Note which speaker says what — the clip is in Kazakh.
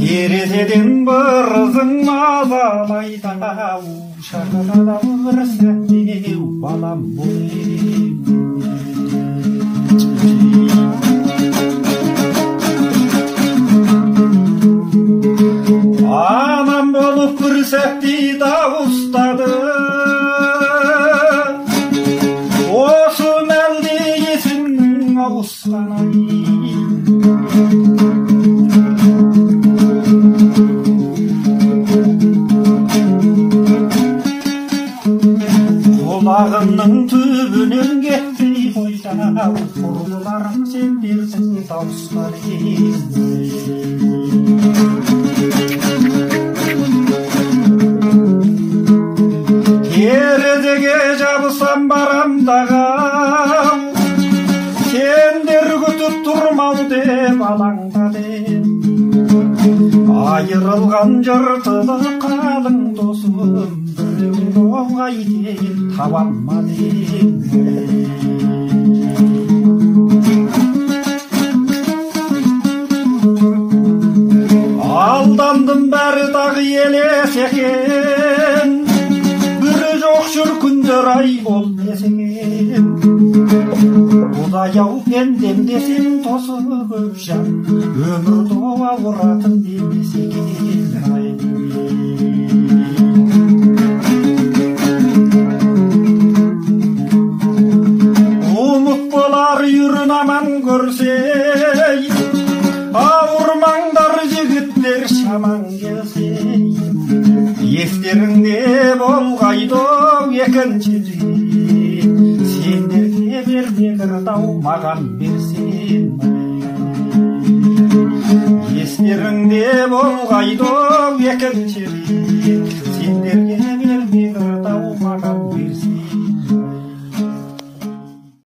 Speaker 1: терезеден бір ызың мазалайды ау, шарада бір сәтте балам болем. Анам болып бір сәтте дауыстады, осы мәлде есімнің ауысқан-ай. Құлағымның түбінен кетпей қойды-ау, құрбыларым сендерсіз дауыстар терезеге жабысам барам дағы, сендер күтіп тұрмау деп алаңдадым. Айырылған жыртылы қалың досым, біреуін оңай деп таба алмадым. Алдандым, бәрі дағы елес екен, бірі жоқ жүр күндер ай бол десең. Құдай-ау пендем десең тосы көп жан, өмірді ауыратын демес екен. Ұмыт болар үйірін аман көрсей, ауырмаңдар жігіттер шаман келсей. Естеріңде болғайды екінші рет, сендерге бермегір-дау маған берсен. Естеріңде болғайды екінші рет, сендер